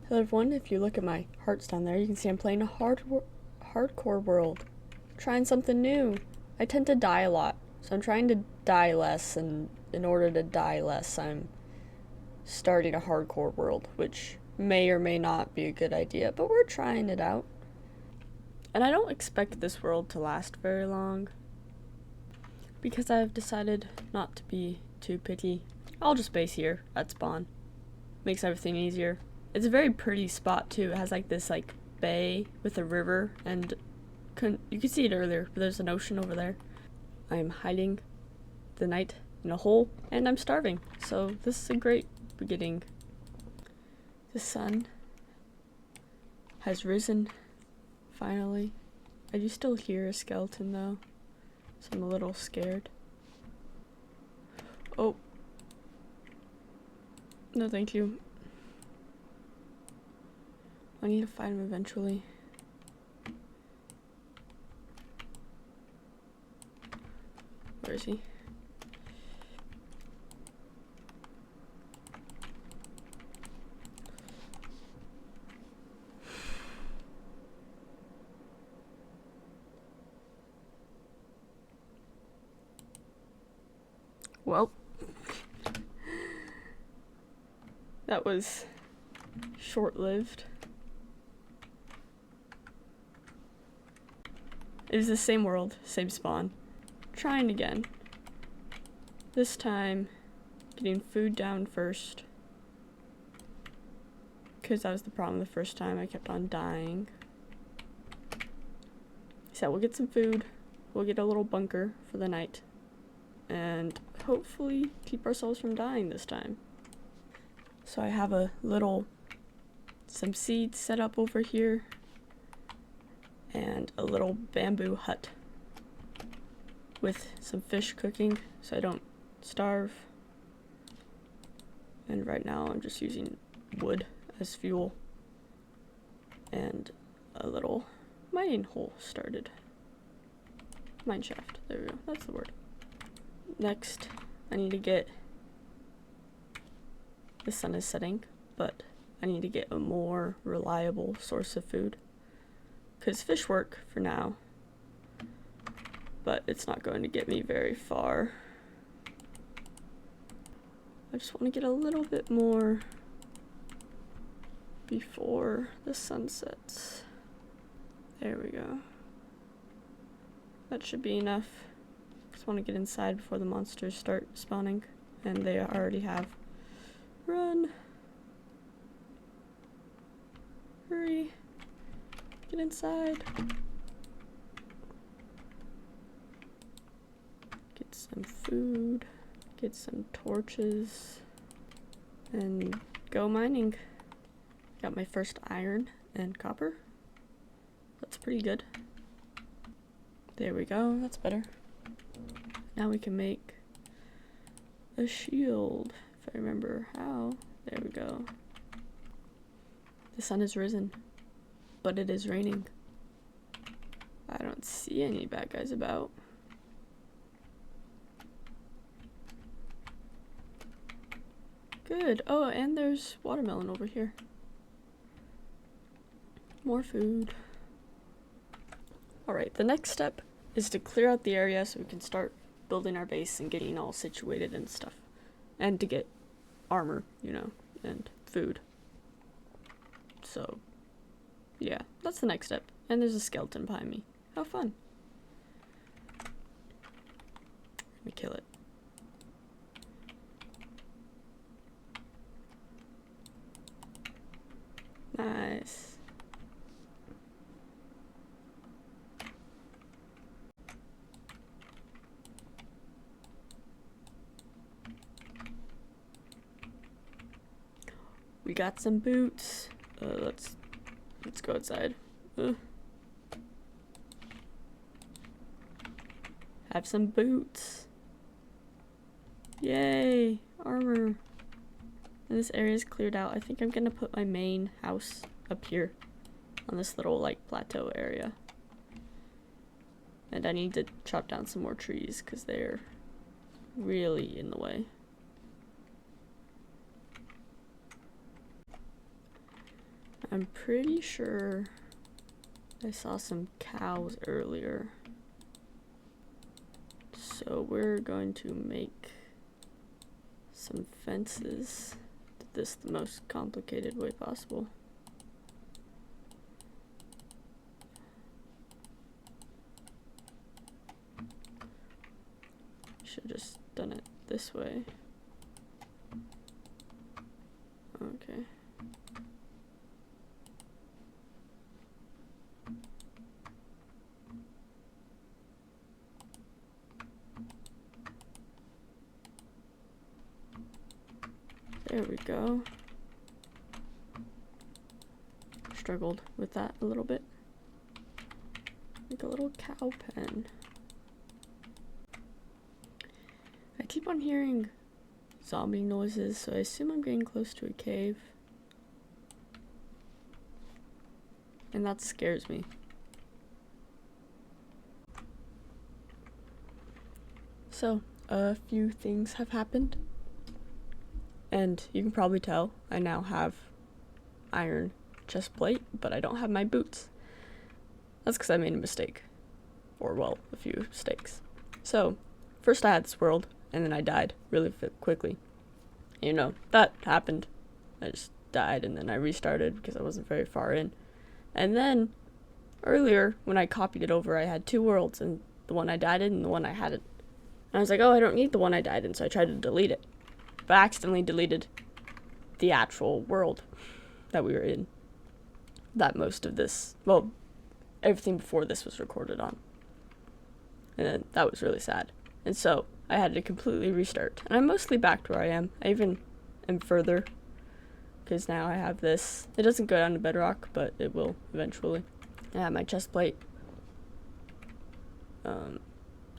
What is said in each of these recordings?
Hello everyone, if you look at my hearts down there, you can see I'm playing a hardcore world. Trying something new. I tend to die a lot, so I'm trying to die less, and in order to die less, I'm starting a hardcore world, which may or may not be a good idea, but we're trying it out. And I don't expect this world to last very long, because I've decided not to be too picky. I'll just base here at spawn. Makes everything easier. It's a very pretty spot too. It has like this bay with a river, and you can see it earlier, but there's an ocean over there. I'm hiding the night in a hole, and I'm starving, so this is a great beginning. The sun has risen, finally. I do still hear a skeleton though, so I'm a little scared. Oh. No thank you. I need to find him eventually. Where is he? Well, that was short-lived. It is the same world, same spawn. Trying again. This time, getting food down first. Because that was the problem the first time, I kept on dying. So we'll get some food, we'll get a little bunker for the night, and hopefully keep ourselves from dying this time. So I have some seeds set up over here, and a little bamboo hut with some fish cooking so I don't starve. And right now I'm just using wood as fuel, and a little mining hole started. Mine shaft, there we go, that's the word. Next, I need to get, the sun is setting, but I need to get a more reliable source of food. Because fish work for now, but it's not going to get me very far. I just want to get a little bit more before the sun sets. There we go. That should be enough. Just want to get inside before the monsters start spawning, and they already have. Run! Hurry! Get inside. Get some food, get some torches, and go mining. Got my first iron and copper. That's pretty good. There we go, that's better. Now we can make a shield, if I remember how. There we go. The sun has risen, but it is raining. I don't see any bad guys about. Good. Oh, and there's watermelon over here. More food. Alright, the next step is to clear out the area so we can start building our base and getting all situated and stuff. And to get armor, you know, and food. So, yeah, that's the next step. And there's a skeleton behind me. How fun. Let me kill it. Nice. We got some boots. Let's go outside. Have some boots. Yay, armor. And this area is cleared out. I think I'm gonna put my main house up here on this little plateau area. And I need to chop down some more trees because they're really in the way. I'm pretty sure I saw some cows earlier. So we're going to make some fences. Did this the most complicated way possible. Should have just done it this way. Okay. There we go. Struggled with that a little bit. Like a little cow pen. I keep on hearing zombie noises, so I assume I'm getting close to a cave. And that scares me. So, a few things have happened. And you can probably tell I now have iron chest plate, but I don't have my boots. That's because I made a mistake. Or, well, a few mistakes. So, first I had this world, and then I died really quickly. You know, that happened. I just died, and then I restarted because I wasn't very far in. And then, earlier, when I copied it over, I had two worlds, and the one I died in and the one I hadn't. And I was like, oh, I don't need the one I died in, so I tried to delete it. But I accidentally deleted the actual world that we were in. That most of this, well, everything before this was recorded on. And then that was really sad. And so I had to completely restart. And I'm mostly back to where I am. I even am further. Because now I have this. It doesn't go down to bedrock, but it will eventually. I have my chest plate. And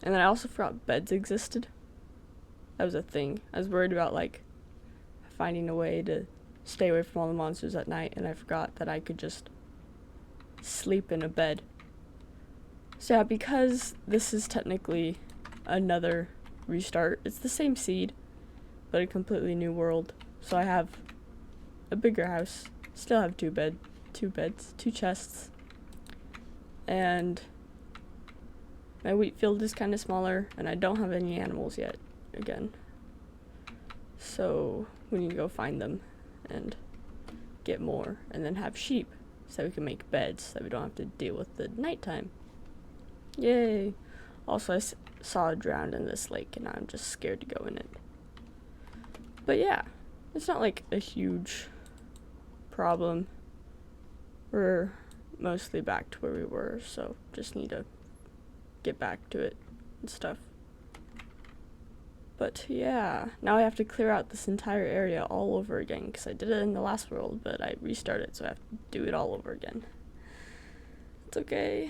then I also forgot beds existed. That was a thing. I was worried about, like, finding a way to stay away from all the monsters at night, and I forgot that I could just sleep in a bed. So yeah, because this is technically another restart, it's the same seed, but a completely new world. So I have a bigger house, still have two beds, two chests, and my wheat field is kind of smaller, and I don't have any animals yet, again. So we need to go find them and get more, and then have sheep, so we can make beds, so we don't have to deal with the nighttime. Yay! Also, I saw it drowned in this lake, and I'm just scared to go in it. But yeah, it's not like a huge problem. We're mostly back to where we were, so just need to get back to it and stuff. But yeah, now I have to clear out this entire area all over again, because I did it in the last world, but I restarted, so I have to do it all over again. It's okay.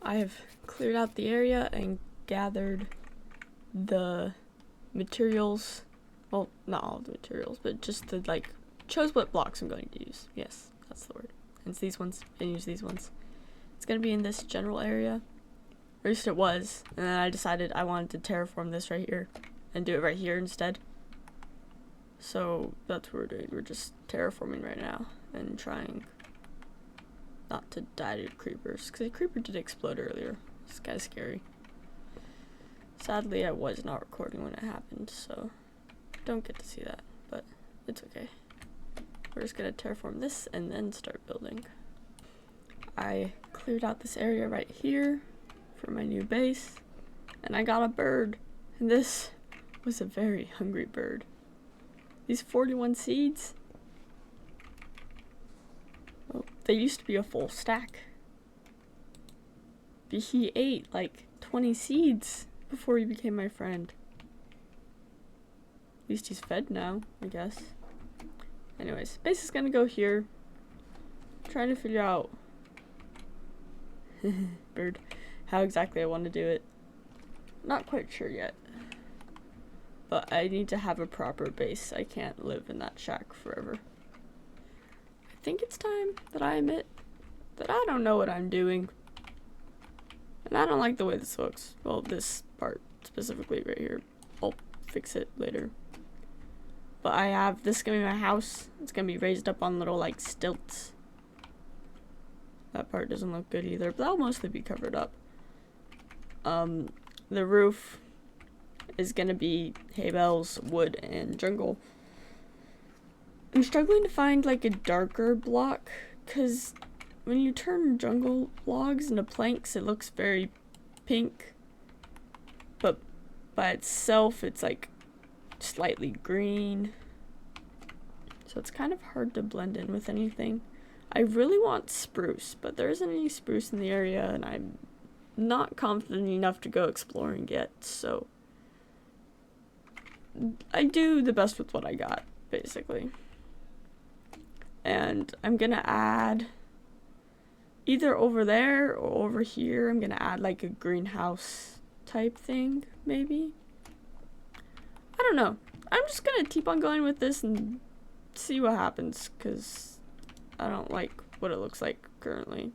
I have cleared out the area and gathered the materials. Well, not all the materials, but just the, like, chose what blocks I'm going to use. Yes, that's the word. And it's these ones. I use these ones. It's going to be in this general area. Or at least it was. And then I decided I wanted to terraform this right here and do it right here instead. So that's what we're doing. We're just terraforming right now and trying not to die to creepers. Because a creeper did explode earlier. It's kind of scary. Sadly, I was not recording when it happened, so don't get to see that. But it's okay. We're just going to terraform this and then start building. I cleared out this area right here for my new base, and I got a bird, and this was a very hungry bird. These 41 seeds, well, they used to be a full stack, but he ate like 20 seeds before he became my friend. At least he's fed now, I guess. Anyways, base is gonna go here. I'm trying to figure out bird, how exactly I want to do it. Not quite sure yet. But I need to have a proper base. I can't live in that shack forever. I think it's time that I admit that I don't know what I'm doing. And I don't like the way this looks. Well, this part specifically right here. I'll fix it later. But I have, this is gonna be my house. It's gonna be raised up on little like stilts. That part doesn't look good either, but that'll mostly be covered up. The roof is gonna be hay bales, wood, and jungle. I'm struggling to find like a darker block, because when you turn jungle logs into planks, it looks very pink. But by itself, it's like slightly green. So it's kind of hard to blend in with anything. I really want spruce, but there isn't any spruce in the area, and I'm not confident enough to go exploring yet, so I do the best with what I got, basically. And I'm gonna add either over there or over here. I'm gonna add like a greenhouse type thing, maybe. I don't know. I'm just gonna keep on going with this and see what happens, because I don't like what it looks like currently.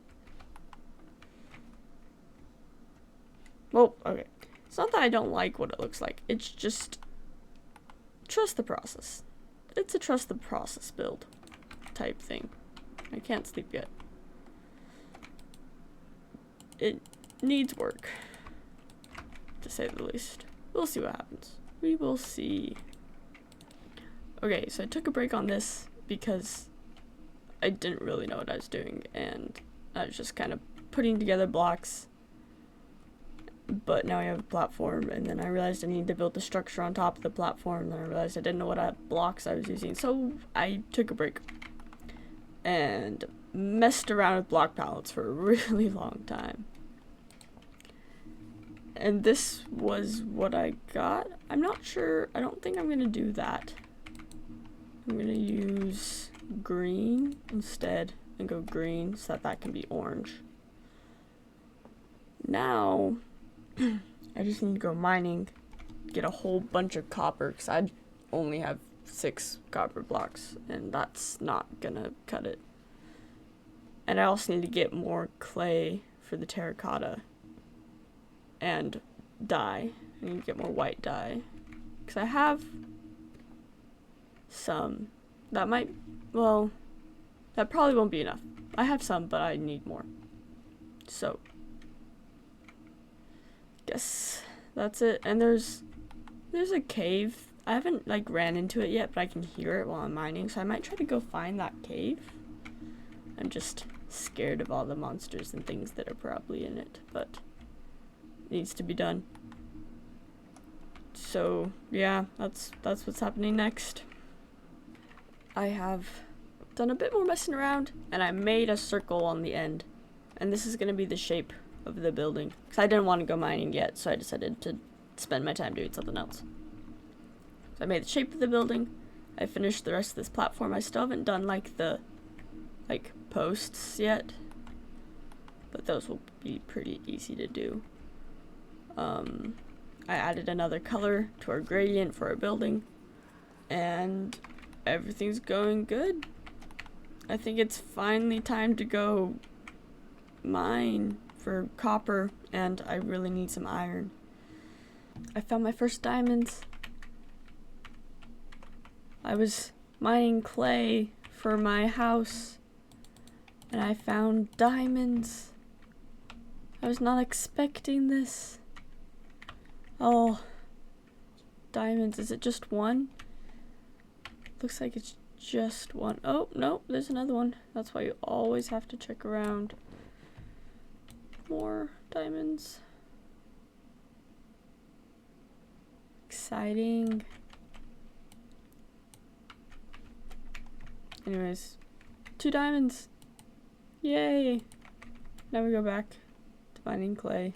Well, okay. It's not that I don't like what it looks like. It's just trust the process. It's a trust the process build type thing. I can't sleep yet. It needs work, to say the least. We'll see what happens. We will see. Okay, so I took a break on this because I didn't really know what I was doing, and I was just kind of putting together blocks. But now I have a platform, and then I realized I needed to build the structure on top of the platform, and then I realized I didn't know what blocks I was using, so I took a break and messed around with block palettes for a really long time. And this was what I got. I'm not sure. I don't think I'm gonna do that. I'm gonna use green instead and go green so that can be orange. Now I just need to go mining, get a whole bunch of copper, because I only have 6 copper blocks, and that's not gonna cut it. And I also need to get more clay for the terracotta and dye. I need to get more white dye, because I have some. That might, well, that probably won't be enough. I have some, but I need more. So guess that's it. And there's a cave. I haven't like ran into it yet, but I can hear it while I'm mining, so I might try to go find that cave. I'm just scared of all the monsters and things that are probably in it, but it needs to be done. So yeah, that's what's happening next. I have done a bit more messing around, and I made a circle on the end, and this is gonna be the shape of the building, because I didn't want to go mining yet, so I decided to spend my time doing something else. So I made the shape of the building. I finished the rest of this platform. I still haven't done like the posts yet, but those will be pretty easy to do. I added another color to our gradient for our building, and everything's going good. I think it's finally time to go mine for copper, and I really need some iron. I found my first diamonds. I was mining clay for my house, and I found diamonds. I was not expecting this. Oh, diamonds. Is it just one? Looks like it's just one. Oh, no, there's another one. That's why you always have to check around. More diamonds. Exciting. Anyways, 2 diamonds. Yay. Now we go back to mining clay.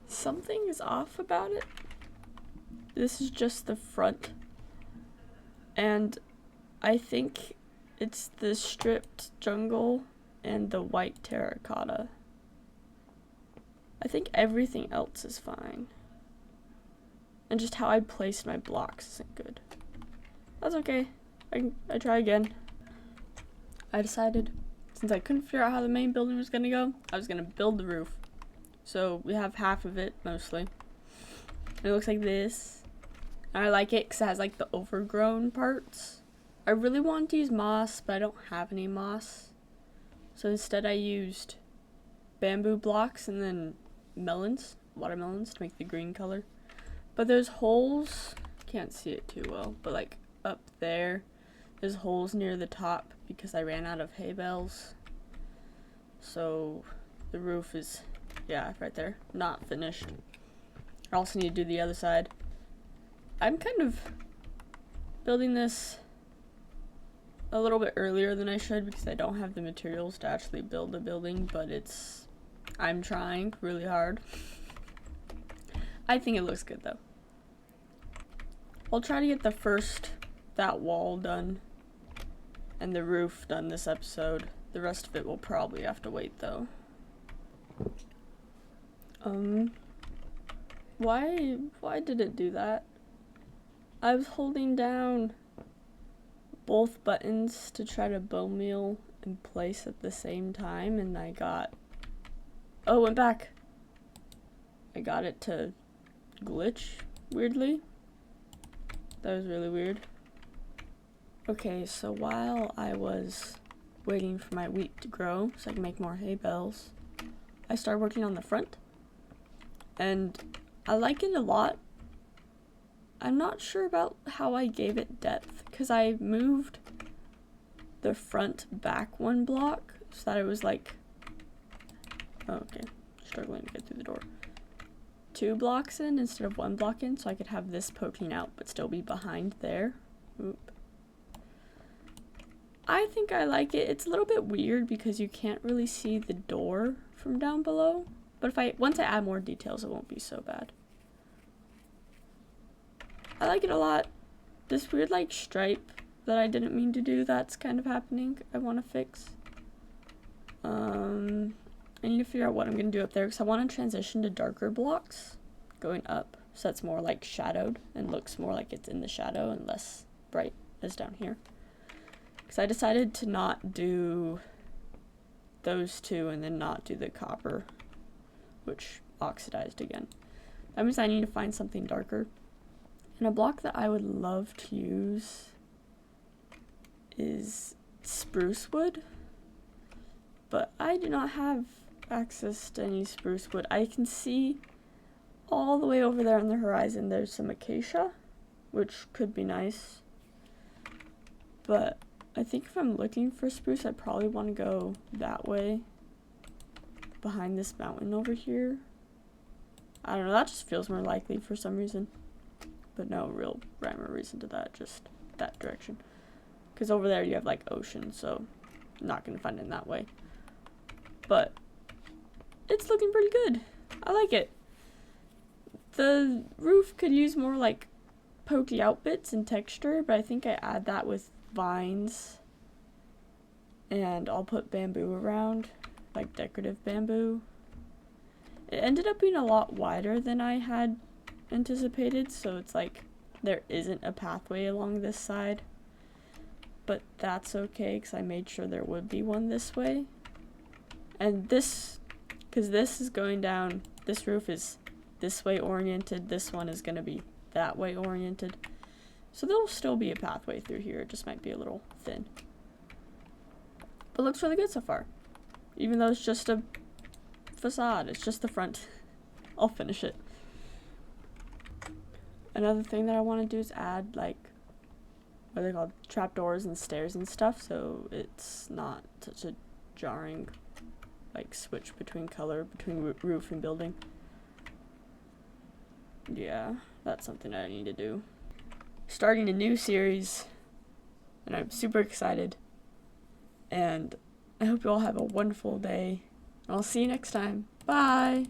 Something is off about it. This is just the front, and I think it's the stripped jungle and the white terracotta. I think everything else is fine, and just how I placed my blocks isn't good. That's okay. I try again. I decided, since I couldn't figure out how the main building was gonna go, I was gonna build the roof. So we have half of it mostly. It looks like this. I like it because it has like the overgrown parts. I really wanted to use moss, but I don't have any moss. So instead I used bamboo blocks and then watermelons to make the green color. But there's holes, can't see it too well, but like up there's holes near the top because I ran out of hay bales. So the roof is, yeah, right there, not finished. I also need to do the other side. I'm kind of building this a little bit earlier than I should because I don't have the materials to actually build a building, but I'm trying really hard. I think it looks good though. I'll try to get that wall done and the roof done this episode. The rest of it will probably have to wait though. Why did it do that? I was holding down both buttons to try to bone meal in place at the same time, and it went back. I got it to glitch weirdly. That was really weird. Okay, so while I was waiting for my wheat to grow so I can make more hay bales, I started working on the front, and I like it a lot. I'm not sure about how I gave it depth because I moved the front back one block so that it was like, okay, struggling to get through the door, 2 blocks in instead of 1 block in, so I could have this poking out but still be behind there. Oop. I think I like it. It's a little bit weird because you can't really see the door from down below, but once I add more details it won't be so bad. I like it a lot. This weird like stripe that I didn't mean to do, that's kind of happening, I want to fix. I need to figure out what I'm going to do up there because I want to transition to darker blocks going up so that's more like shadowed and looks more like it's in the shadow and less bright as down here. Because I decided to not do those 2 and then not do the copper, which oxidized again. That means I need to find something darker. And a block that I would love to use is spruce wood, but I do not have access to any spruce wood. I can see all the way over there on the horizon there's some acacia, which could be nice, but I think if I'm looking for spruce, I probably want to go that way, behind this mountain over here. I don't know, that just feels more likely for some reason, but no real rhyme or reason to that, just that direction. Because over there you have like ocean, so I'm not going to find it in that way. But it's looking pretty good. I like it. The roof could use more like pokey out bits and texture, but I think I add that with vines, and I'll put bamboo around, like decorative bamboo. It ended up being a lot wider than I had anticipated, so it's like there isn't a pathway along this side, but that's okay because I made sure there would be one this way. And because this is going down, this roof is this way oriented, this one is going to be that way oriented. So there'll still be a pathway through here, it just might be a little thin. But it looks really good so far. Even though it's just a facade, it's just the front. I'll finish it. Another thing that I want to do is add like, what are they called? Trapdoors and stairs and stuff, so it's not such a jarring like switch between color, between roof and building. Yeah, that's something I need to do. Starting a new series, and I'm super excited, and I hope you all have a wonderful day. I'll see you next time. Bye!